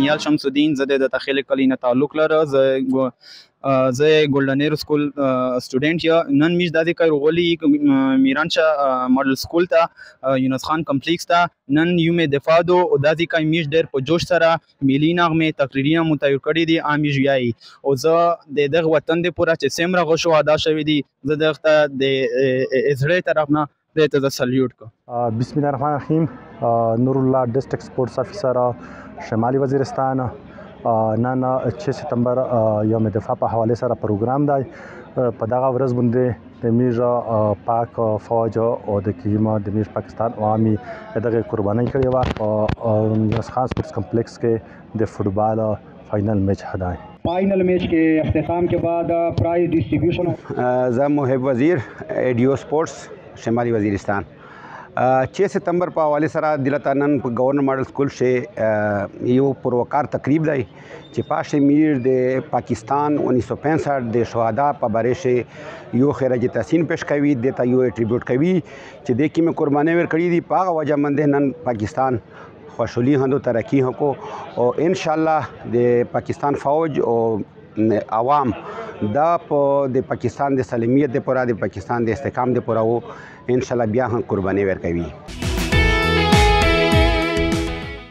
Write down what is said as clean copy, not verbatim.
دانیال شمس الدین، زه د تخیل کلی نه تعلق لرم. زه ګولډن ایر سکول سټوډنټ یم. نن میش د دې کار غولي میرانشاه ماډل سکول ته یونس خان کمپلیکس ته نن یوم دفاع دو او د دې کار میش ډېر په جوش سره ملي نغمې تقریرونه متعین کړي دي امیش ویایي او زه د دغه وطن د پوره چې سیمره غشو ادا شوی دي زه دغه د ازړې طرف نه د ته سلیوټ کو. بسم الله الرحمن الرحیم. نور الله ډسټرکټ سپورټس افیسر شمالي وزیرستان. نن 6 سپتمبر یوم دفاع په حواله سره پروګرام دی. په دغه ورځ باندې د میژ پاک فوج او د کیما د میژ پاکستان عوامي دغه قرباني کړې و او یونس خان سپورټس کمپلیکس کې د فوټبال فائنل میچ هداي. فائنل میچ کے اختتام کے بعد پرائز ڈسٹریبیوشن. زه محب وزیر ایڈیو سپورٹس شمالی وزیرستان. 6 سپتمبر په حواله سره دلته نن په گورنر ماډل سکول شه یو پروکار تقریب دی چې پاشه میر د پاکستان 1965 د شهدا په باره شه یو خراج تحسین پیش کوي دته یو اټریبیوټ کوي چې د کیمه قرباني ورکړي دي په هغه وجه مند نن پاکستان خوشحالی هندو ترقی هکو او ان شاء الله د پاکستان فوج او عوام دا د پاکستان د سالمیت د پوره د پاکستان د استحکام د پوره او ان شاء الله بیا هم قرباني ورکوي.